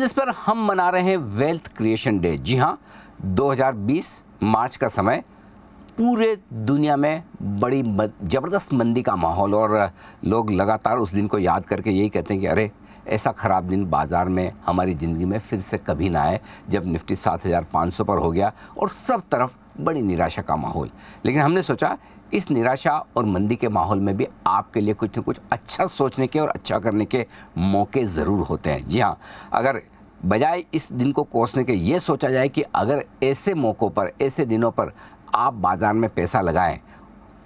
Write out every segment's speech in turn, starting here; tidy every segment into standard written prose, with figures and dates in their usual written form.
Business पर हम मना रहे हैं वेल्थ क्रिएशन डे। जी हाँ, 2020 मार्च का समय, पूरे दुनिया में बड़ी ज़बरदस्त मंदी का माहौल, और लोग लगातार उस दिन को याद करके यही कहते हैं कि अरे ऐसा ख़राब दिन बाज़ार में हमारी ज़िंदगी में फिर से कभी ना आए, जब निफ्टी 7,500 पर हो गया और सब तरफ बड़ी निराशा का माहौल। लेकिन हमने सोचा इस निराशा और मंदी के माहौल में भी आपके लिए कुछ न कुछ अच्छा सोचने के और अच्छा करने के मौके ज़रूर होते हैं। जी हाँ, अगर बजाय इस दिन को कोसने के ये सोचा जाए कि अगर ऐसे मौक़ों पर, ऐसे दिनों पर आप बाज़ार में पैसा लगाएं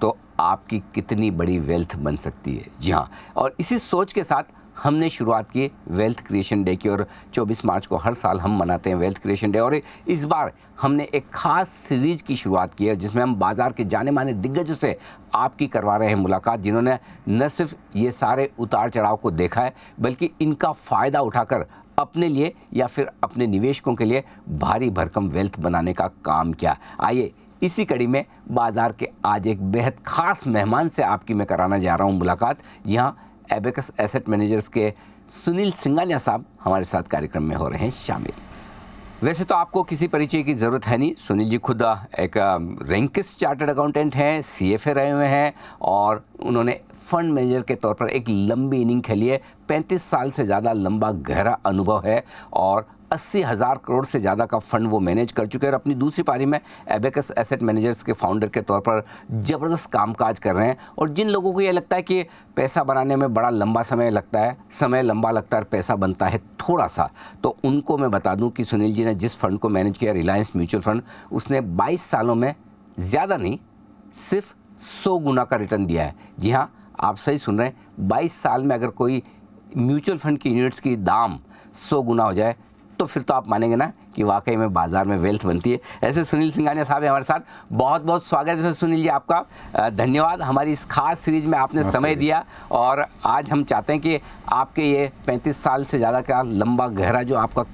तो आपकी कितनी बड़ी वेल्थ बन सकती है। जी हाँ, और इसी सोच के साथ हमने शुरुआत की वेल्थ क्रिएशन डे की, और 24 मार्च को हर साल हम मनाते हैं वेल्थ क्रिएशन डे। और इस बार हमने एक ख़ास सीरीज़ की शुरुआत की है जिसमें हम बाज़ार के जाने माने दिग्गजों से आपकी करवा रहे हैं मुलाकात, जिन्होंने न सिर्फ ये सारे उतार चढ़ाव को देखा है बल्कि इनका फ़ायदा उठाकर अपने लिए या फिर अपने निवेशकों के लिए भारी भरकम वेल्थ बनाने का काम किया। आइए इसी कड़ी में बाज़ार के आज एक बेहद ख़ास मेहमान से आपकी मैं कराना जा रहा हूँ मुलाकात। जी हाँ, एबेकस एसेट मैनेजर्स के सुनील सिंघानिया साहब हमारे साथ कार्यक्रम में हो रहे हैं शामिल। वैसे तो आपको किसी परिचय की ज़रूरत है नहीं, सुनील जी खुद एक रैंकिस्ट चार्टर्ड अकाउंटेंट हैं, CFA रहे हुए हैं, और उन्होंने फंड मैनेजर के तौर पर एक लंबी इनिंग खेली है। 35 साल से ज़्यादा लंबा गहरा अनुभव है और 80,000 करोड़ से ज़्यादा का फंड वो मैनेज कर चुके हैं, और अपनी दूसरी पारी में एबेकस एसेट मैनेजर्स के फाउंडर के तौर पर ज़बरदस्त कामकाज कर रहे हैं। और जिन लोगों को ये लगता है कि पैसा बनाने में बड़ा लंबा समय लगता है, समय लंबा लगता है और पैसा बनता है थोड़ा सा, तो उनको मैं बता दूं कि सुनील जी ने जिस फंड को मैनेज किया, रिलायंस म्यूचुअल फंड, उसने 22 सालों में ज़्यादा नहीं, सिर्फ 100 गुना का रिटर्न दिया है। जी हाँ, आप सही सुन रहे हैं, 22 साल में अगर कोई म्यूचुअल फंड की यूनिट्स की दाम 100 गुना हो जाए तो फिर तो आप मानेंगे ना कि वाकई में बाज़ार में वेल्थ बनती है। ऐसे सुनील सिंघानिया साहब हमारे साथ, बहुत बहुत स्वागत है सुनील जी आपका। धन्यवाद, हमारी इस खास सीरीज़ में आपने समय दिया। और आज हम चाहते हैं कि आपके ये 35 साल से ज़्यादा का लंबा गहरा जो आपका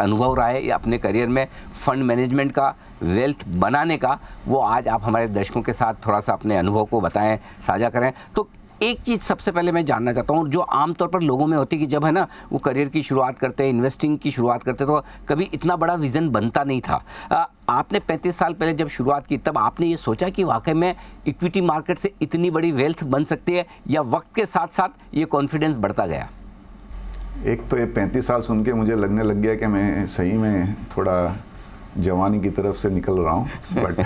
अनुभव रहा है अपने करियर में फंड मैनेजमेंट का, वेल्थ बनाने का, वो आज आप हमारे दर्शकों के साथ थोड़ा सा अपने अनुभव को बताएं, साझा करें। तो एक चीज़ सबसे पहले मैं जानना चाहता हूँ, जो आमतौर पर लोगों में होती है कि जब है ना वो करियर की शुरुआत करते हैं, इन्वेस्टिंग की शुरुआत करते हैं, तो कभी इतना बड़ा विज़न बनता नहीं था। आपने 35 साल पहले जब शुरुआत की तब आपने ये सोचा कि वाकई में इक्विटी मार्केट से इतनी बड़ी वेल्थ बन सकती है, या वक्त के साथ साथ ये कॉन्फिडेंस बढ़ता गया? एक तो ये 35 साल सुन के मुझे लगने लग गया कि मैं सही में थोड़ा जवानी की तरफ से निकल रहा हूँ, but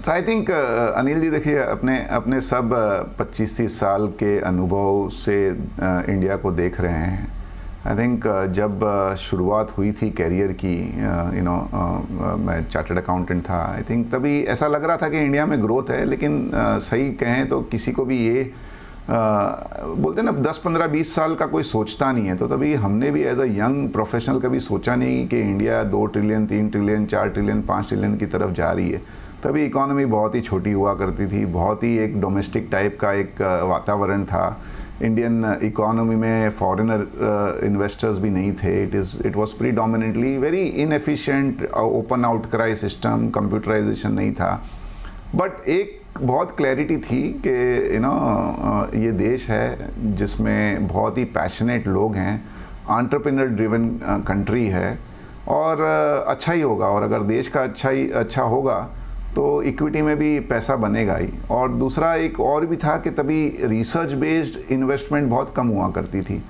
I think Anil ji देखिए, अपने सब 25-30 साल के अनुभव से इंडिया को देख रहे हैं। आई थिंक जब शुरुआत हुई थी कैरियर की, मैं चार्टर्ड अकाउंटेंट था, आई थिंक तभी ऐसा लग रहा था कि इंडिया में ग्रोथ है, लेकिन सही कहें तो किसी को भी ये बोलते हैं ना 10, 15, 20 साल का कोई सोचता नहीं है। तो तभी हमने भी एज अ यंग प्रोफेशनल कभी सोचा नहीं कि India 2 trillion, 3 trillion, 4 trillion, 5 trillion की तरफ जा रही है। तभी इकोनॉमी बहुत ही छोटी हुआ करती थी, बहुत ही एक डोमेस्टिक टाइप का एक वातावरण था। इंडियन इकोनॉमी में फॉरेनर इन्वेस्टर्स भी नहीं थे। It was predominantly very inefficient, open outcry system, computerisation नहीं था। बट एक बहुत क्लैरिटी थी कि ये देश है जिसमें बहुत ही पैशनेट लोग हैं, एंटरप्रेन्योर ड्रिवन कंट्री है, और अच्छा ही होगा। और अगर देश का अच्छा होगा तो इक्विटी में भी पैसा बनेगा ही। और दूसरा एक और भी था कि तभी रिसर्च बेस्ड इन्वेस्टमेंट बहुत कम हुआ करती थी,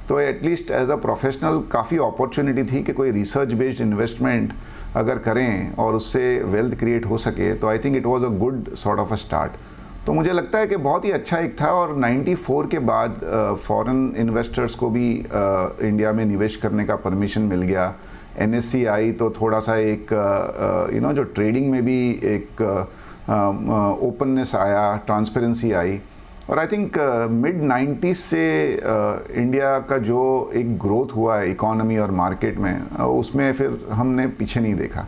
तो एटलीस्ट एज अ प्रोफेशनल काफ़ी अपॉर्चुनिटी थी कि कोई रिसर्च बेस्ड इन्वेस्टमेंट अगर करें और उससे वेल्थ क्रिएट हो सके, तो I think it was a good sort of a start. तो मुझे लगता है कि बहुत ही अच्छा एक था। और 94 के बाद फॉरेन इन्वेस्टर्स को भी इंडिया में निवेश करने का परमिशन मिल गया। NSE आई तो थोड़ा सा एक जो ट्रेडिंग में भी एक ओपननेस आया, ट्रांसपेरेंसी आई। और आई थिंक मिड 90s से इंडिया का जो एक ग्रोथ हुआ है इकोनॉमी और मार्केट में, उसमें फिर हमने पीछे नहीं देखा,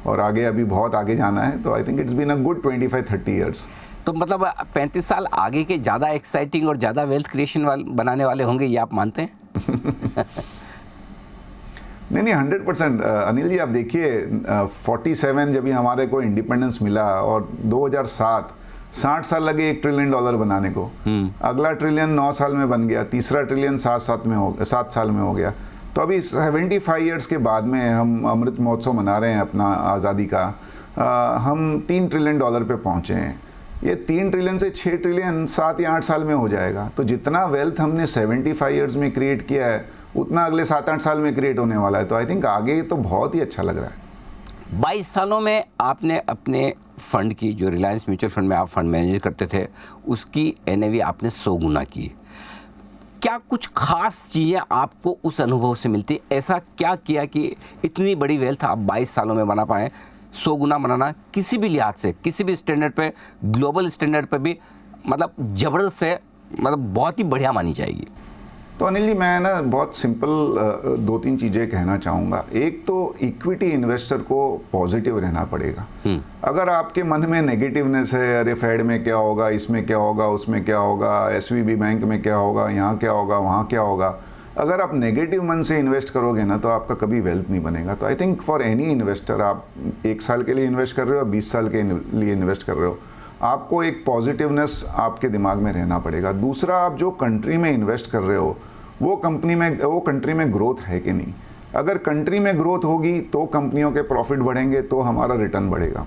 और आगे अभी बहुत आगे जाना है। तो I think it's been a good 25-30 years. तो मतलब 35 साल आगे के ज़्यादा एक्साइटिंग और ज़्यादा वेल्थ क्रिएशन बनाने वाले होंगे, ये आप मानते हैं? नहीं, 100% अनिल जी, आप देखिए 47 जब भी हमारे को इंडिपेंडेंस मिला, और 2007 60 साल लगे $1 ट्रिलियन बनाने को। अगला ट्रिलियन 9 साल में बन गया, तीसरा ट्रिलियन 7 साल में हो गया। तो अभी 75 ईयर्स के बाद में हम अमृत महोत्सव मना रहे हैं अपना आज़ादी का, हम $3 ट्रिलियन पे पहुँचे हैं। ये 3 ट्रिलियन से 6 ट्रिलियन 7 या 8 साल में हो जाएगा। तो जितना वेल्थ हमने 75 ईयर्स में क्रिएट किया है उतना अगले 7-8 साल में क्रिएट होने वाला है। तो आई थिंक आगे तो बहुत ही अच्छा लग रहा है। 22 सालों में आपने अपने फंड की, जो रिलायंस म्यूचुअल फंड में आप फंड मैनेज करते थे, उसकी NAV आपने 100 गुना की। क्या कुछ खास चीज़ें आपको उस अनुभव से मिलती? ऐसा क्या किया कि इतनी बड़ी वेल्थ आप 22 सालों में बना पाएँ? 100 गुना बनाना किसी भी लिहाज से, किसी भी स्टैंडर्ड पे, ग्लोबल स्टैंडर्ड पे भी मतलब ज़बरदस्त है, मतलब बहुत ही बढ़िया मानी जाएगी। तो अनिल जी, मैं ना बहुत सिंपल 2-3 चीज़ें कहना चाहूँगा। एक तो इक्विटी इन्वेस्टर को पॉजिटिव रहना पड़ेगा। अगर आपके मन में नेगेटिवनेस है, अरे फेड में क्या होगा, इसमें क्या होगा, उसमें क्या होगा, SVB बैंक में क्या होगा, यहाँ क्या होगा, वहाँ क्या होगा, अगर आप नेगेटिव मन से इन्वेस्ट करोगे ना तो आपका कभी वेल्थ नहीं बनेगा। तो I think for any investor, आप 1 साल के लिए इन्वेस्ट कर रहे हो, 20 साल के लिए इन्वेस्ट कर रहे हो, आपको एक पॉजिटिवनेस आपके दिमाग में रहना पड़ेगा। दूसरा, आप जो कंट्री में इन्वेस्ट कर रहे हो वो कंट्री में ग्रोथ है कि नहीं। अगर कंट्री में ग्रोथ होगी तो कंपनियों के प्रॉफिट बढ़ेंगे, तो हमारा रिटर्न बढ़ेगा।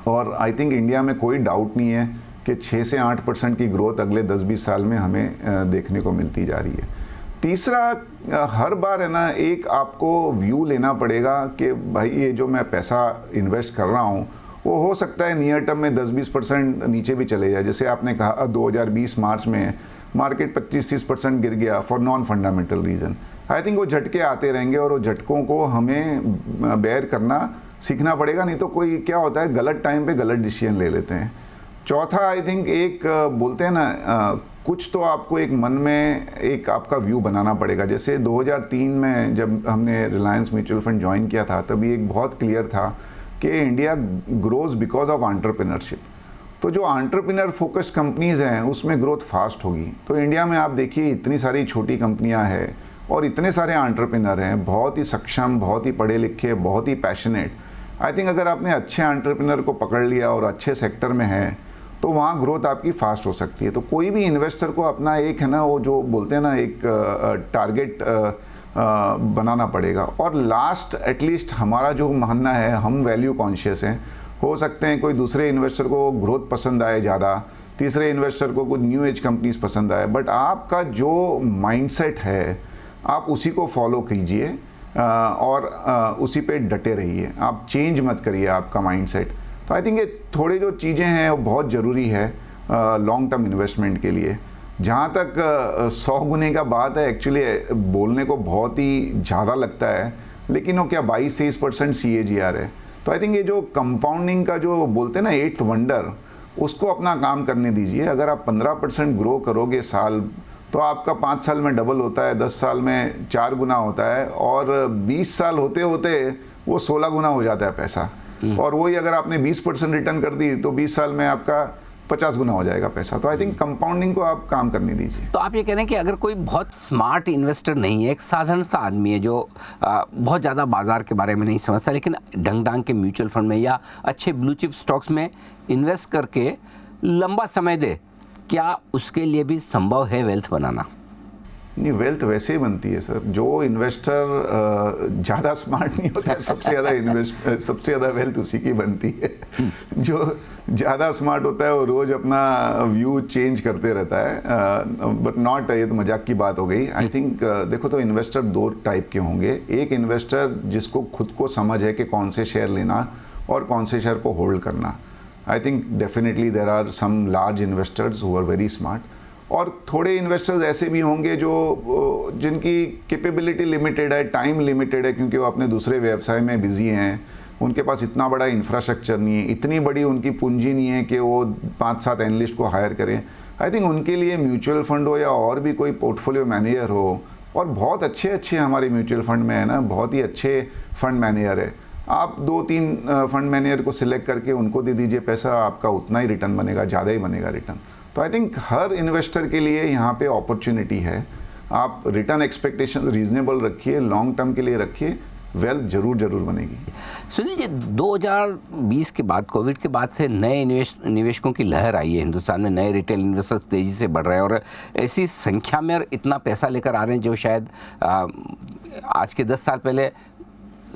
और आई थिंक इंडिया में कोई डाउट नहीं है कि 6 से 8% की ग्रोथ अगले 10-20 साल में हमें देखने को मिलती जा रही है। तीसरा, हर बार है ना, एक आपको व्यू लेना पड़ेगा कि भाई ये जो मैं पैसा इन्वेस्ट कर रहा हूँ वो हो सकता है नियर टर्म में 10-20% नीचे भी चले जाए। जैसे आपने कहा 2020 मार्च में मार्केट 25-30% गिर गया for non fundamental reason. I think वो झटके आते रहेंगे और वो झटकों को हमें बेयर करना सीखना पड़ेगा, नहीं तो कोई क्या होता है, गलत टाइम पे गलत डिसीजन ले लेते हैं। चौथा, आई थिंक एक बोलते हैं ना, कुछ तो आपको एक मन में एक आपका व्यू बनाना पड़ेगा। जैसे 2003 में जब हमने रिलायंस म्यूचुअल फंड ज्वाइन किया था, तभी एक बहुत क्लियर था कि India grows because of entrepreneurship. तो जो एंटरप्रेन्योर फोकस्ड कंपनीज़ हैं उसमें ग्रोथ फास्ट होगी। तो इंडिया में आप देखिए इतनी सारी छोटी कंपनियां हैं और इतने सारे एंटरप्रेन्योर हैं, बहुत ही सक्षम, बहुत ही पढ़े लिखे, बहुत ही पैशनेट। आई थिंक अगर आपने अच्छे एंटरप्रेन्योर को पकड़ लिया और अच्छे सेक्टर में है तो वहाँ ग्रोथ आपकी फास्ट हो सकती है। तो कोई भी इन्वेस्टर को अपना एक है ना, वो जो बोलते हैं ना, एक टारगेट बनाना पड़ेगा। और लास्ट एटलीस्ट हमारा जो मानना है, हम वैल्यू कॉन्शियस हैं। हो सकते हैं कोई दूसरे इन्वेस्टर को ग्रोथ पसंद आए ज़्यादा, तीसरे इन्वेस्टर को कुछ न्यू एज कंपनीज पसंद आए, बट आपका जो माइंडसेट है आप उसी को फॉलो कीजिए और उसी पे डटे रहिए। आप चेंज मत करिए आपका माइंडसेट। तो आई थिंक ये थोड़े जो चीज़ें हैं वो बहुत ज़रूरी है लॉन्ग टर्म इन्वेस्टमेंट के लिए। जहाँ तक 100 गुने का बात है, एक्चुअली बोलने को बहुत ही ज़्यादा लगता है, लेकिन वो क्या 22-23% CAGR है। तो आई थिंक ये जो कंपाउंडिंग का जो बोलते हैं ना 8th वंडर, उसको अपना काम करने दीजिए। अगर आप 15% ग्रो करोगे साल, तो आपका 5 साल में डबल होता है, 10 साल में 4 गुना होता है, और 20 साल होते होते वो 16 गुना हो जाता है पैसा। और वही अगर आपने 20% रिटर्न कर दी तो 20 साल में आपका 50 गुना हो जाएगा पैसा। तो आई थिंक कंपाउंडिंग को आप काम करने दीजिए। तो आप ये कह रहे हैं कि अगर कोई बहुत स्मार्ट इन्वेस्टर नहीं है, एक साधारण सा आदमी है जो बहुत ज़्यादा बाजार के बारे में नहीं समझता, लेकिन ढंग ढंग के म्यूचुअल फंड में या अच्छे ब्लू चिप स्टॉक्स में इन्वेस्ट करके लंबा समय दे, क्या उसके लिए भी संभव है वेल्थ बनाना? नहीं, वेल्थ वैसे ही बनती है सर। जो इन्वेस्टर ज़्यादा स्मार्ट नहीं होता है, सबसे ज़्यादा वेल्थ उसी की बनती है। जो ज़्यादा स्मार्ट होता है वो रोज़ अपना व्यू चेंज करते रहता है, बट नॉट, ये तो मजाक की बात हो गई। आई थिंक देखो, तो इन्वेस्टर 2 टाइप के होंगे। एक इन्वेस्टर जिसको खुद को समझ है कि कौन से शेयर लेना और कौन से शेयर को होल्ड करना। I think definitely there are some large investors who are very smart, और थोड़े इन्वेस्टर्स ऐसे भी होंगे जो जिनकी कैपेबिलिटी लिमिटेड है, टाइम लिमिटेड है, क्योंकि वो अपने दूसरे व्यवसाय में बिजी हैं, उनके पास इतना बड़ा इंफ्रास्ट्रक्चर नहीं है, इतनी बड़ी उनकी पूंजी नहीं है कि वो 5-7 एनालिस्ट को हायर करें। आई थिंक उनके लिए म्यूचुअल फंड हो या और भी कोई पोर्टफोलियो मैनेजर हो, और बहुत अच्छे हमारे म्यूचुअल फंड में है ना, बहुत ही अच्छे फंड मैनेजर है। आप 2-3 फंड मैनेजर को सिलेक्ट करके उनको दे दीजिए पैसा, आपका उतना ही रिटर्न बनेगा, ज़्यादा ही बनेगा रिटर्न। तो आई थिंक हर इन्वेस्टर के लिए यहाँ पे अपॉर्चुनिटी है। आप रिटर्न एक्सपेक्टेशन रीजनेबल रखिए, लॉन्ग टर्म के लिए रखिए, वेल्थ जरूर जरूर बनेगी। सुनील जी, 2020 के बाद, कोविड के बाद से नए निवेशकों की लहर आई है हिंदुस्तान में। नए रिटेल इन्वेस्टर्स तेज़ी से बढ़ रहे हैं और ऐसी संख्या में और इतना पैसा लेकर आ रहे हैं जो शायद आज के 10 साल पहले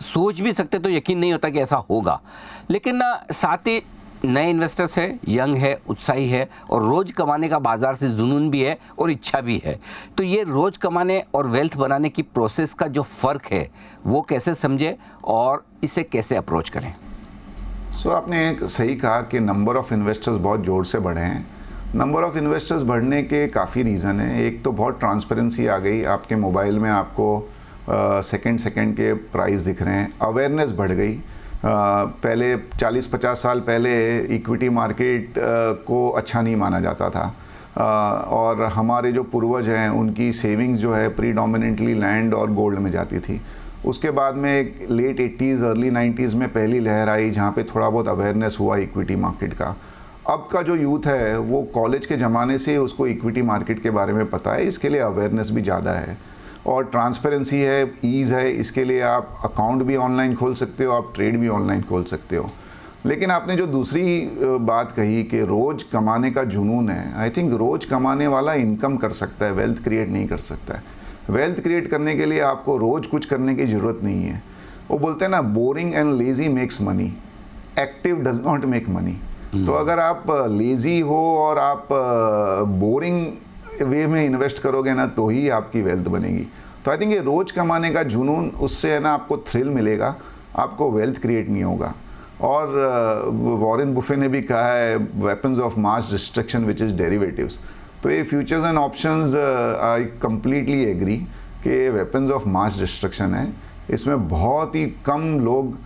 सोच भी सकते तो यकीन नहीं होता कि ऐसा होगा। लेकिन साथ ही नए इन्वेस्टर्स है, यंग है, उत्साही है और रोज़ कमाने का बाज़ार से जुनून भी है और इच्छा भी है। तो ये रोज़ कमाने और वेल्थ बनाने की प्रोसेस का जो फ़र्क है वो कैसे समझे और इसे कैसे अप्रोच करें? आपने सही कहा कि नंबर ऑफ़ इन्वेस्टर्स बहुत ज़ोर से बढ़े हैं। नंबर ऑफ़ इन्वेस्टर्स बढ़ने के काफ़ी रीज़न हैं। एक तो बहुत ट्रांसपेरेंसी आ गई, आपके मोबाइल में आपको सेकंड के प्राइस दिख रहे हैं। अवेयरनेस बढ़ गई। पहले 40-50 साल पहले इक्विटी मार्केट को अच्छा नहीं माना जाता था और हमारे जो पूर्वज हैं उनकी सेविंग्स जो है प्रीडोमिनेंटली लैंड और गोल्ड में जाती थी। उसके बाद में लेट 80s अर्ली 90s में पहली लहर आई जहाँ पे थोड़ा बहुत अवेयरनेस हुआ इक्विटी मार्केट का। अब का जो यूथ है वो कॉलेज के ज़माने से उसको इक्विटी मार्केट के बारे में पता है, इसके लिए अवेयरनेस भी ज़्यादा है और ट्रांसपेरेंसी है, ईज़ है। इसके लिए आप अकाउंट भी ऑनलाइन खोल सकते हो, आप ट्रेड भी ऑनलाइन खोल सकते हो। लेकिन आपने जो दूसरी बात कही कि रोज़ कमाने का जुनून है, आई थिंक रोज़ कमाने वाला इनकम कर सकता है, वेल्थ क्रिएट नहीं कर सकता है। वेल्थ क्रिएट करने के लिए आपको रोज़ कुछ करने की ज़रूरत नहीं है। वो बोलते हैं ना, boring and lazy makes money, active does not make money. तो अगर आप लेज़ी हो और आप बोरिंग वे में इन्वेस्ट करोगे ना तो ही आपकी वेल्थ बनेगी। तो आई थिंक ये रोज़ कमाने का जुनून, उससे है ना आपको थ्रिल मिलेगा, आपको वेल्थ क्रिएट नहीं होगा। और वॉरेन बुफे ने भी कहा है weapons of mass destruction which is derivatives. तो ये futures and options I completely agree कि वेपन्स ऑफ मास डिस्ट्रक्शन है। इसमें बहुत ही कम लोग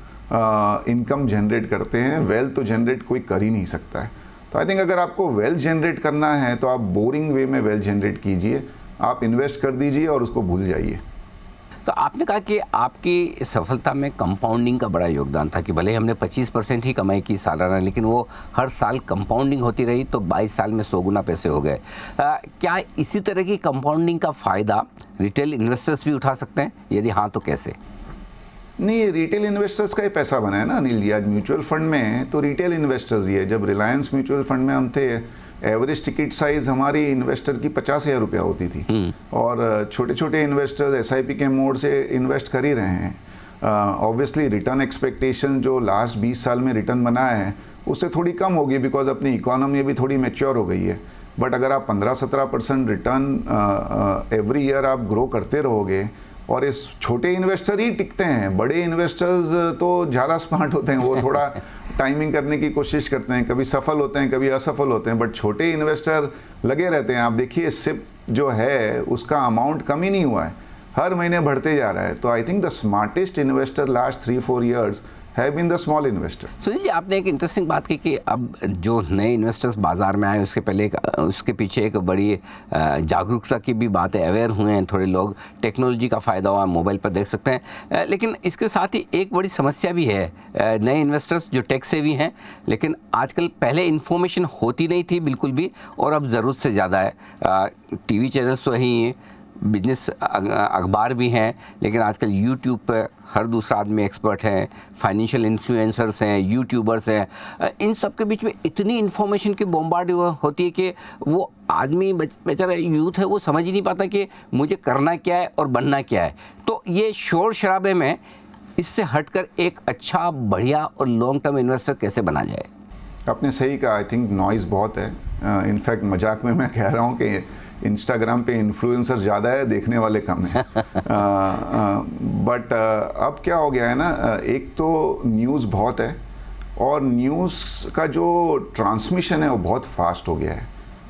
इनकम जनरेट करते हैं, वेल्थ तो जनरेट कोई कर ही नहीं सकता है। तो आई थिंक अगर आपको वेल्थ जनरेट करना है तो आप बोरिंग वे में वेल्थ जनरेट कीजिए, आप इन्वेस्ट कर दीजिए और उसको भूल जाइए। तो आपने कहा कि आपकी सफलता में कंपाउंडिंग का बड़ा योगदान था कि भले हमने 25% ही कमाई की सालाना, लेकिन वो हर साल कंपाउंडिंग होती रही तो 22 साल में 100 गुना पैसे हो गए। क्या इसी तरह की कंपाउंडिंग का फ़ायदा रिटेल इन्वेस्टर्स भी उठा सकते हैं? यदि हाँ तो कैसे? नहीं, रिटेल इन्वेस्टर्स का ही पैसा बना है ना अनिल जी। आज म्यूचुअल फंड में तो रिटेल इन्वेस्टर्स ही है। जब रिलायंस म्यूचुअल फंड में हम थे, एवरेज टिकट साइज़ हमारी इन्वेस्टर की 50,000 रुपया होती थी और छोटे छोटे इन्वेस्टर्स SIP के मोड से इन्वेस्ट कर ही रहे हैं। ऑब्वियसली रिटर्न एक्सपेक्टेशन जो लास्ट 20 साल में रिटर्न बना है उससे थोड़ी कम होगी, बिकॉज अपनी इकोनॉमी भी थोड़ी मैच्योर हो गई है। बट अगर आप 15-17% रिटर्न एवरी ईयर आप ग्रो करते रहोगे, और इस छोटे इन्वेस्टर ही टिकते हैं, बड़े इन्वेस्टर्स तो ज़्यादा स्मार्ट होते हैं, वो थोड़ा टाइमिंग करने की कोशिश करते हैं, कभी सफल होते हैं कभी असफल होते हैं, बट छोटे इन्वेस्टर लगे रहते हैं। आप देखिए SIP जो है उसका अमाउंट कम ही नहीं हुआ है, हर महीने बढ़ते जा रहा है। तो I think the smartest investor last 3-4 years have been the small investor. Sunil ji, आपने एक इंटरेस्टिंग बात की कि अब जो नए इन्वेस्टर्स बाज़ार में आए उसके पीछे एक बड़ी जागरूकता की भी बात है। अवेयर हुए हैं थोड़े लोग, टेक्नोलॉजी का फ़ायदा हुआ, मोबाइल पर देख सकते हैं। लेकिन इसके साथ ही एक बड़ी समस्या भी है। नए इन्वेस्टर्स जो टेक सेवी हैं, लेकिन आजकल पहले इन्फॉर्मेशन होती नहीं थी बिल्कुल भी, और अब ज़रूरत से ज़्यादा है। TV चैनल्स तो ही, बिजनेस अखबार भी हैं, लेकिन आजकल YouTube पर हर दूसरा आदमी एक्सपर्ट है, फाइनेंशियल इन्फ्लुएंसर्स हैं, यूट्यूबर्स हैं। इन सब के बीच में इतनी इन्फॉर्मेशन की बॉम्बार्ड होती है कि वो आदमी बेचारा यूथ है वो समझ ही नहीं पाता कि मुझे करना क्या है और बनना क्या है। तो ये शोर शराबे में इससे हटकर एक अच्छा, बढ़िया और लॉन्ग टर्म इन्वेस्टर कैसे बना जाए? आपने सही कहा। आई थिंक नॉइज़ बहुत है। इनफैक्ट मजाक में मैं कह रहा हूँ कि इंस्टाग्राम पे इन्फ्लुएंसर ज़्यादा है, देखने वाले कम हैं। बट अब क्या हो गया है ना, एक तो न्यूज़ बहुत है और न्यूज़ का जो ट्रांसमिशन है वो बहुत फास्ट हो गया है।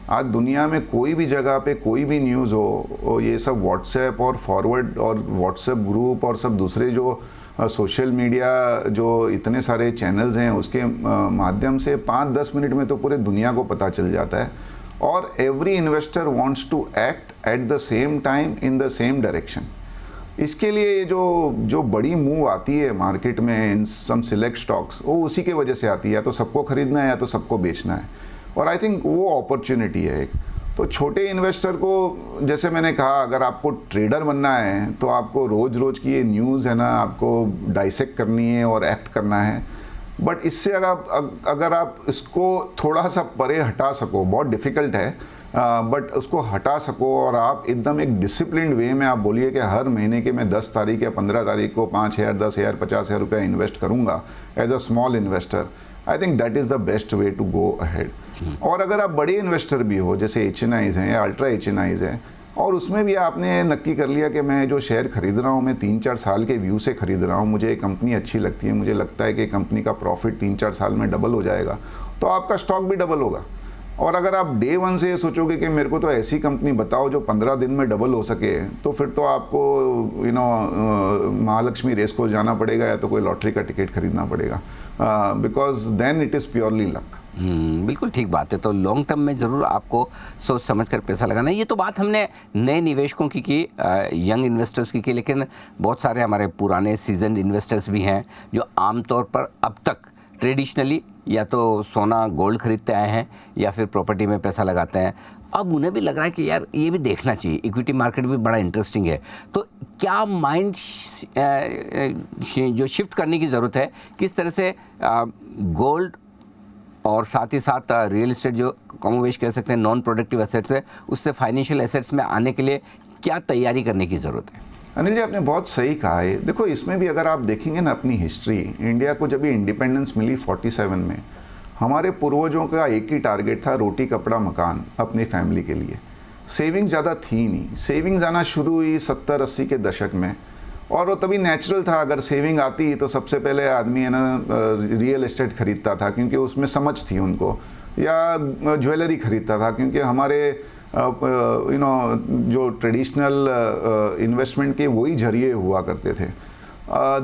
आज दुनिया में कोई भी जगह पे कोई भी न्यूज़ हो, ये सब व्हाट्सएप और फॉरवर्ड और व्हाट्सएप ग्रुप और सब दूसरे जो सोशल मीडिया जो इतने सारे चैनल्स हैं उसके माध्यम से 5-10 मिनट में तो पूरे दुनिया को पता चल जाता है। और every investor wants to act at the same time in the same direction. इसके लिए जो बड़ी मूव आती है मार्केट में इन सम सिलेक्ट स्टॉक्स, वो उसी के वजह से आती है, या तो सबको खरीदना है या तो सबको बेचना है। और आई थिंक वो अपॉर्चुनिटी है एक। तो छोटे इन्वेस्टर को, जैसे मैंने कहा, अगर आपको ट्रेडर बनना है तो आपको रोज़ रोज़ की ये न्यूज़ है ना, आपको डाइसेक्ट करनी है और एक्ट करना है। बट इससे अगर आप इसको थोड़ा सा परे हटा सको, बहुत डिफ़िकल्ट है, बट उसको हटा सको और आप एकदम एक डिसिप्लिन्ड वे में आप बोलिए कि हर महीने के मैं 10 तारीख या 15 तारीख को 5,000, 10,000, 50,000 रुपया इन्वेस्ट करूँगा as a small investor, I think that is the best way to go ahead. और अगर आप बड़े इन्वेस्टर भी हो, जैसे HNIs हैं या अल्ट्रा HNIs हैं, और उसमें भी आपने नक्की कर लिया कि मैं जो शेयर खरीद रहा हूँ मैं 3-4 साल के व्यू से खरीद रहा हूँ, मुझे एक कंपनी अच्छी लगती है, मुझे लगता है कि कंपनी का प्रॉफिट 3-4 साल में डबल हो जाएगा, तो आपका स्टॉक भी डबल होगा। और अगर आप डे वन से ये सोचोगे कि मेरे को तो ऐसी कंपनी बताओ जो 15 दिन में डबल हो सके, तो फिर तो आपको महालक्ष्मी रेस को जाना पड़ेगा या तो कोई लॉटरी का टिकट खरीदना पड़ेगा, because then it is purely luck. बिल्कुल ठीक बात है। तो लॉन्ग टर्म में ज़रूर आपको सोच समझ कर पैसा लगाना है। ये तो बात हमने नए निवेशकों की यंग इन्वेस्टर्स की लेकिन बहुत सारे हमारे पुराने सीजनड इन्वेस्टर्स भी हैं जो आमतौर पर अब तक ट्रेडिशनली या तो सोना गोल्ड खरीदते आए हैं या फिर प्रॉपर्टी में पैसा लगाते हैं। अब उन्हें भी लग रहा है कि यार ये भी देखना चाहिए, इक्विटी मार्केट भी बड़ा इंटरेस्टिंग है। तो क्या माइंड जो शिफ्ट करने की ज़रूरत है, किस तरह से गोल्ड और साथ ही साथ रियल एस्टेट जो कमोवेश कह सकते हैं नॉन प्रोडक्टिव एसेट्स है, उससे फाइनेंशियल एसेट्स में आने के लिए क्या तैयारी करने की ज़रूरत है? अनिल जी, आपने बहुत सही कहा है। देखो, इसमें भी अगर आप देखेंगे ना अपनी हिस्ट्री, इंडिया को जब भी इंडिपेंडेंस मिली 47 में, हमारे पूर्वजों का एक ही टारगेट था, रोटी कपड़ा मकान अपनी फैमिली के लिए। सेविंग्स ज़्यादा थी नहीं, सेविंग्स आना शुरू हुई 70-80 के दशक में, और वो तभी नेचुरल था। अगर सेविंग आती तो सबसे पहले आदमी है ना रियल एस्टेट खरीदता था क्योंकि उसमें समझ थी उनको, या ज्वेलरी खरीदता था क्योंकि हमारे जो ट्रेडिशनल इन्वेस्टमेंट के वही जरिए हुआ करते थे।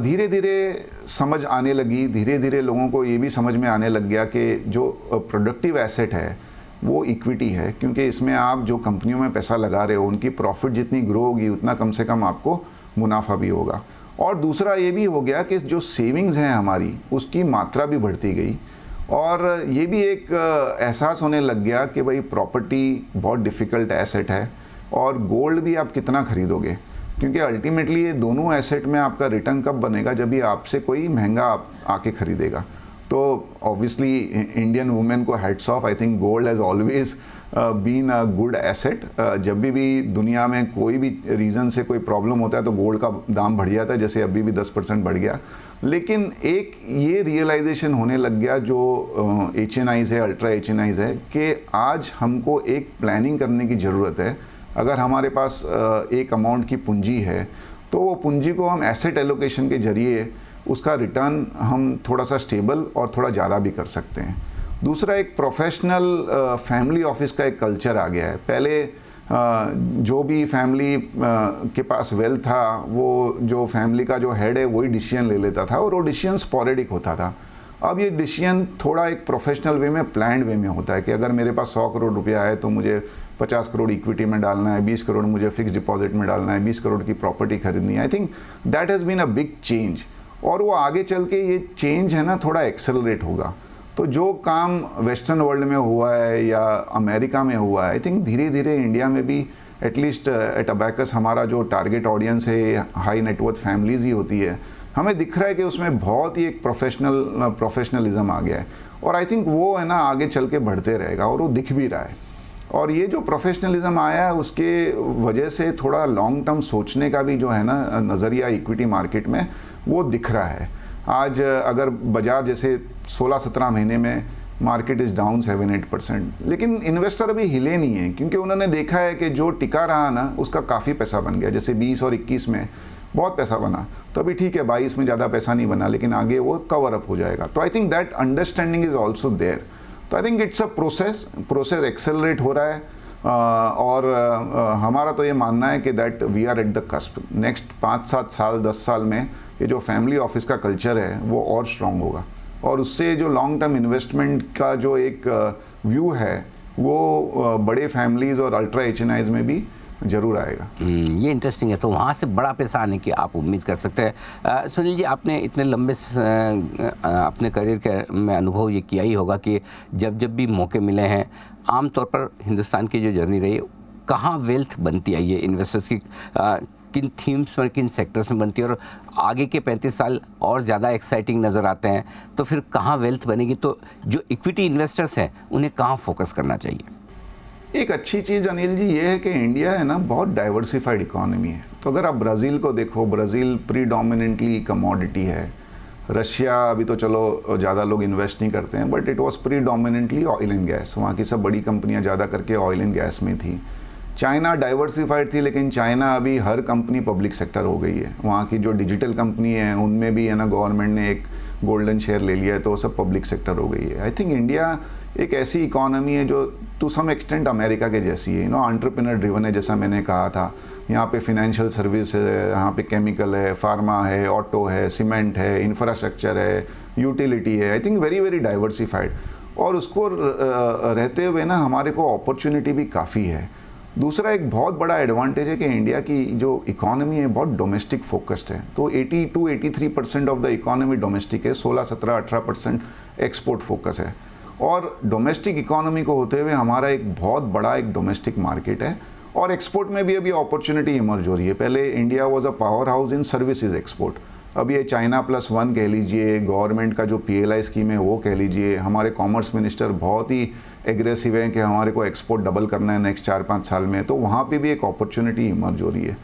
धीरे धीरे समझ आने लगी, धीरे धीरे लोगों को ये भी समझ में आने लग गया कि जो प्रोडक्टिव एसेट है वो इक्विटी है, क्योंकि इसमें आप जो कंपनियों में पैसा लगा रहे हो उनकी प्रॉफिट जितनी ग्रो होगी उतना कम से कम आपको मुनाफा भी होगा। और दूसरा ये भी हो गया कि जो सेविंग्स हैं हमारी उसकी मात्रा भी बढ़ती गई, और ये भी एक एहसास होने लग गया कि भाई प्रॉपर्टी बहुत डिफ़िकल्ट एसेट है, और गोल्ड भी आप कितना खरीदोगे, क्योंकि अल्टीमेटली ये दोनों एसेट में आपका रिटर्न कब बनेगा, जब भी आपसे कोई महंगा आके खरीदेगा। तो ऑब्वियसली इंडियन वुमेन को hats off, I think gold has always been a good asset. जब भी दुनिया में कोई भी रीज़न से कोई प्रॉब्लम होता है तो गोल्ड का दाम बढ़ जाता है, जैसे अभी भी 10% बढ़ गया। लेकिन एक ये रियलाइजेशन होने लग गया जो HNIs है, अल्ट्रा HNIs है, कि आज हमको एक प्लानिंग करने की ज़रूरत है। अगर हमारे पास एक अमाउंट की पूंजी है तो वो पूंजी को हम एसेट एलोकेशन के जरिए उसका रिटर्न हम थोड़ा सा स्टेबल और थोड़ा ज़्यादा भी कर सकते हैं। दूसरा, एक प्रोफेशनल फैमिली ऑफिस का एक कल्चर आ गया है। पहले जो भी फैमिली के पास वेल्थ था, वो जो फैमिली का जो हेड है वही डिसीजन ले लेता था, और वो डिसीजन स्पॉरेडिक होता था। अब ये डिसीजन थोड़ा एक प्रोफेशनल वे में, प्लान्ड वे में होता है कि अगर मेरे पास 100 करोड़ रुपया है तो मुझे 50 करोड़ इक्विटी में डालना है, 20 करोड़ मुझे फिक्स डिपॉजिट में डालना है, 20 करोड़ की प्रॉपर्टी खरीदनी है। I think that has been a big change, और वो आगे चल के ये चेंज है ना थोड़ा एक्सेलरेट होगा। तो जो काम वेस्टर्न वर्ल्ड में हुआ है या अमेरिका में हुआ है, आई थिंक धीरे धीरे इंडिया में भी एटलीस्ट एट अबैकस हमारा जो टारगेट ऑडियंस है हाई नेटवर्थ फैमिलीज़ ही होती है, हमें दिख रहा है कि उसमें बहुत ही एक प्रोफेशनलिज्म आ गया है, और आई थिंक वो है ना आगे चल के बढ़ते रहेगा, और वो दिख भी रहा है। और ये जो प्रोफेशनलिज्म आया है उसके वजह से थोड़ा लॉन्ग टर्म सोचने का भी जो है ना नज़रिया इक्विटी मार्केट में वो दिख रहा है। आज अगर बाजार जैसे 16-17 महीने में मार्केट इज़ डाउन 7-8%, लेकिन इन्वेस्टर अभी हिले नहीं है, क्योंकि उन्होंने देखा है कि जो टिका रहा ना उसका काफ़ी पैसा बन गया। जैसे 20 और 21 में बहुत पैसा बना, तो अभी ठीक है 22 में ज़्यादा पैसा नहीं बना, लेकिन आगे वो कवर अप हो जाएगा। तो I think that understanding is also there. तो I think it's a process accelerate हो रहा है, और हमारा तो ये मानना है कि that we are at the cusp. Next 5-7 साल 10 साल में ये जो फैमिली ऑफिस का कल्चर है वो और स्ट्रॉन्ग होगा, और उससे जो लॉन्ग टर्म इन्वेस्टमेंट का जो एक व्यू है वो बड़े फैमिलीज़ और अल्ट्रा HNIs में भी ज़रूर आएगा। ये इंटरेस्टिंग है। तो वहाँ से बड़ा पैसा आने की आप उम्मीद कर सकते हैं। सुनील जी, आपने इतने लंबे अपने करियर के में अनुभव ये किया ही होगा कि जब जब भी मौके मिले हैं, आमतौर पर हिंदुस्तान की जो जर्नी रही है, कहाँ वेल्थ बनती आई है इन्वेस्टर्स की, किन थीम्स पर, किन सेक्टर्स में बनती है, और आगे के 35 साल और ज़्यादा एक्साइटिंग नज़र आते हैं, तो फिर कहाँ वेल्थ बनेगी? तो जो इक्विटी इन्वेस्टर्स हैं उन्हें कहाँ फोकस करना चाहिए? एक अच्छी चीज़ अनिल जी ये है कि इंडिया है ना बहुत डाइवर्सिफाइड इकोनॉमी है। तो अगर आप ब्राज़ील को देखो, ब्राज़ील प्रीडोमिनेंटली कमोडिटी है। रशिया अभी तो चलो ज़्यादा लोग इन्वेस्ट नहीं करते हैं, but it was predominantly oil and gas. वहाँ की सब बड़ी कंपनियाँ ज़्यादा करके ऑयल एंड गैस में थी। चाइना डाइवर्सिफाइड थी, लेकिन चाइना अभी हर कंपनी पब्लिक सेक्टर हो गई है। वहाँ की जो डिजिटल कंपनी है उनमें भी है ना गवर्नमेंट ने एक गोल्डन शेयर ले लिया है, तो वो सब पब्लिक सेक्टर हो गई है। आई थिंक इंडिया एक ऐसी इकोनॉमी है जो टू सम एक्सटेंट अमेरिका के जैसी है, एंटरप्रेन्योर ड्रिवन है, जैसा मैंने कहा था। यहाँ पे फिनेंशियल सर्विस है, यहाँ पे केमिकल है, फार्मा है, ऑटो है, सीमेंट है, इंफ्रास्ट्रक्चर है, यूटिलिटी है। I think very very diversified, और उसको रहते हुए ना हमारे को अपॉर्चुनिटी भी काफ़ी है। दूसरा एक बहुत बड़ा एडवांटेज है कि इंडिया की जो इकोनॉमी है बहुत डोमेस्टिक फोकस्ड है। तो 82-83% ऑफ द इकोनॉमी डोमेस्टिक है, 16-17-18% एक्सपोर्ट फोकस है। और डोमेस्टिक इकोनॉमी को होते हुए हमारा एक बहुत बड़ा एक डोमेस्टिक मार्केट है, और एक्सपोर्ट में भी अभी अपॉर्चुनिटी इमर्ज हो रही है। पहले India was a power house in services export, अब ये China+1 कह लीजिए, गवर्नमेंट का जो PLI स्कीम है वो कह लीजिए, हमारे कॉमर्स मिनिस्टर बहुत ही एग्रेसिव हैं कि हमारे को एक्सपोर्ट डबल करना है नेक्स्ट 4-5 साल में, तो वहाँ पे भी एक अपॉर्चुनिटी इमर्ज हो रही है।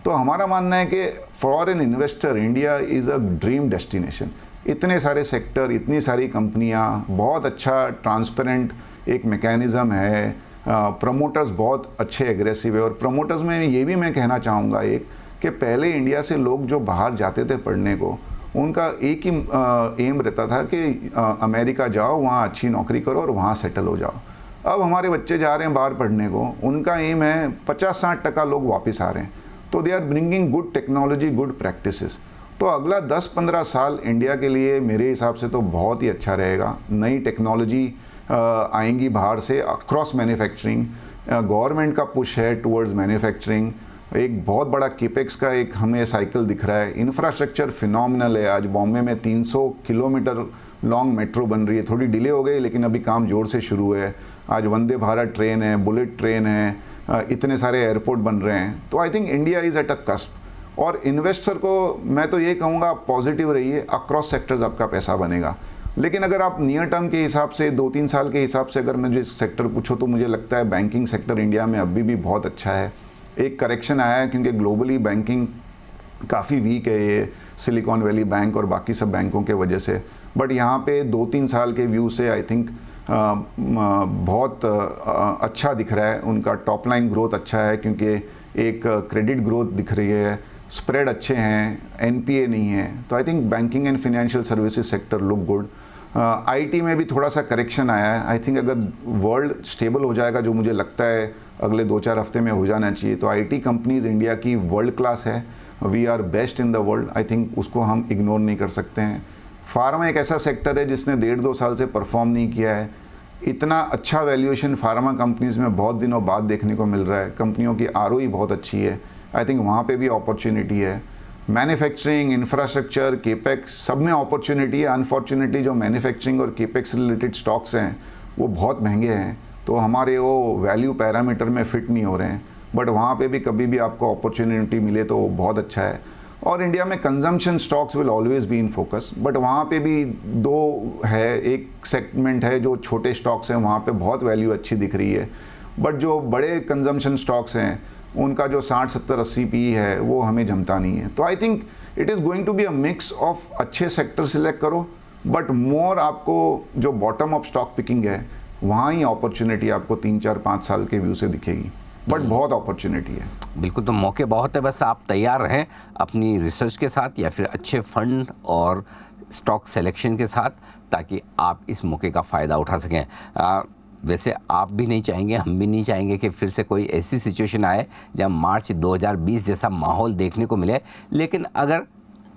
तो हमारा मानना है कि for an investor India is a dream destination. इतने सारे सेक्टर, इतनी सारी कंपनियाँ, बहुत अच्छा ट्रांसपेरेंट एक मैकेनिज़्म है, प्रमोटर्स बहुत अच्छे एग्रेसिव है। और प्रमोटर्स में ये भी मैं कहना चाहूँगा एक कि पहले इंडिया से लोग जो बाहर जाते थे पढ़ने को, उनका एक ही एम रहता था कि अमेरिका जाओ, वहाँ अच्छी नौकरी करो और वहाँ सेटल हो जाओ। अब हमारे बच्चे जा रहे हैं बाहर पढ़ने को, उनका एम है 50-60% लोग वापस आ रहे हैं। तो they are bringing good technology, good practices. तो अगला 10-15 साल इंडिया के लिए मेरे हिसाब से तो बहुत ही अच्छा रहेगा। नई टेक्नोलॉजी आएंगी बाहर से, अक्रॉस मैन्युफैक्चरिंग, गवर्नमेंट का पुश है टुवर्ड्स मैन्युफैक्चरिंग, एक बहुत बड़ा केपेक्स का एक हमें साइकिल दिख रहा है। इंफ्रास्ट्रक्चर फिनोमिनल है। आज बॉम्बे में 300 किलोमीटर लॉन्ग मेट्रो बन रही है, थोड़ी डिले हो गई लेकिन अभी काम जोर से शुरू है। आज वंदे भारत ट्रेन है, बुलेट ट्रेन है, इतने सारे एयरपोर्ट बन रहे हैं। तो I think India is at a cusp. और इन्वेस्टर को मैं तो ये कहूँगा आप पॉजिटिव रहिए, अक्रॉस सेक्टर्स आपका पैसा बनेगा। लेकिन अगर आप नियर टर्म के हिसाब से 2-3 साल के हिसाब से अगर मुझे सेक्टर पूछो तो मुझे लगता है बैंकिंग सेक्टर इंडिया में अभी भी बहुत अच्छा है। एक करेक्शन आया है क्योंकि ग्लोबली बैंकिंग काफ़ी वीक है, ये सिलिकॉन वैली बैंक और बाकी सब बैंकों के वजह से। बट यहाँ पे 2-3 साल के व्यू से आई थिंक बहुत अच्छा दिख रहा है। उनका टॉप लाइन ग्रोथ अच्छा है क्योंकि एक क्रेडिट ग्रोथ दिख रही है, स्प्रेड अच्छे हैं, NPA नहीं है। तो I think banking and financial services sector look good. IT में भी थोड़ा सा करेक्शन आया है। आई थिंक अगर वर्ल्ड स्टेबल हो जाएगा, जो मुझे लगता है अगले 2-4 हफ्ते में हो जाना चाहिए, तो IT कंपनीज इंडिया की वर्ल्ड क्लास है। We are best in the world. I think उसको हम इग्नोर नहीं कर सकते हैं। फार्मा एक ऐसा सेक्टर है जिसने 1.5-2 साल से परफॉर्म नहीं किया है। इतना अच्छा वैल्यूएशन फार्मा कंपनीज़ में बहुत दिनों बाद देखने को मिल रहा है। कंपनियों की ROE बहुत अच्छी है। आई थिंक वहाँ पे भी अपॉर्चुनिटी है। मैन्युफैक्चरिंग, इंफ्रास्ट्रक्चर, केपेक्स सब में अपॉर्चुनिटी है। अनफॉर्चुनेटली जो मैन्युफैक्चरिंग और केपेक्स रिलेटेड स्टॉक्स हैं वो बहुत महंगे हैं, तो हमारे वो वैल्यू पैरामीटर में फिट नहीं हो रहे हैं। बट वहाँ पे भी कभी भी आपको अपॉर्चुनिटी मिले तो वो बहुत अच्छा है। और इंडिया में consumption stocks will always be in focus, but वहाँ पे भी दो है। एक सेगमेंट है जो छोटे स्टॉक्स हैं, वहाँ पे बहुत वैल्यू अच्छी दिख रही है। बट जो बड़े कंजम्पशन स्टॉक्स हैं उनका जो 60-70-80 PE है वो हमें जमता नहीं है। तो I think it is going to be a mix of अच्छे सेक्टर सिलेक्ट करो, बट मोर आपको जो बॉटम ऑफ स्टॉक पिकिंग है वहाँ ही अपॉर्चुनिटी आपको 3-4-5 साल के व्यू से दिखेगी। बट बहुत अपॉर्चुनिटी है। बिल्कुल, तो मौके बहुत है, बस आप तैयार रहें अपनी रिसर्च के साथ या फिर अच्छे फंड और स्टॉक सिलेक्शन के साथ, ताकि आप इस मौके का फ़ायदा उठा सकें। वैसे आप भी नहीं चाहेंगे, हम भी नहीं चाहेंगे कि फिर से कोई ऐसी सिचुएशन आए जब मार्च 2020 जैसा माहौल देखने को मिले, लेकिन अगर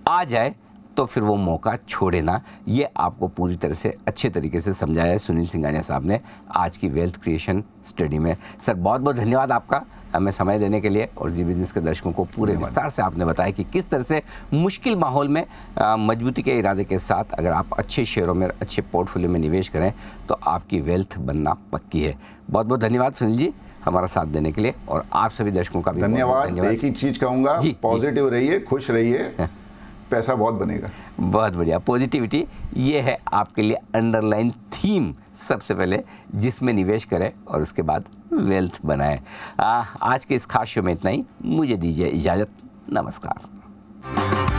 आ जाए तो फिर वो मौका छोड़े ना। ये आपको पूरी तरह से अच्छे तरीके से समझाया है सुनील सिंघानिया साहब ने आज की वेल्थ क्रिएशन स्टडी में। सर बहुत बहुत धन्यवाद आपका हमें समय देने के लिए और जी बिजनेस के दर्शकों को पूरे विस्तार से आपने बताया कि किस तरह से मुश्किल माहौल में मजबूती के इरादे के साथ अगर आप अच्छे शेयरों में, अच्छे पोर्टफोलियो में निवेश करें तो आपकी वेल्थ बनना पक्की है। बहुत बहुत धन्यवाद सुनील जी हमारा साथ देने के लिए, और आप सभी दर्शकों का भी धन्यवाद। एक ही चीज कहूँगा, पॉजिटिव रहिए, खुश रहिए, पैसा बहुत बनेगा। बहुत बढ़िया, पॉजिटिविटी ये है आपके लिए अंडरलाइन थीम सबसे पहले, जिसमें निवेश करें और उसके बाद वेल्थ बनाएं। आज के इस खास शो में इतना ही, मुझे दीजिए इजाज़त, नमस्कार।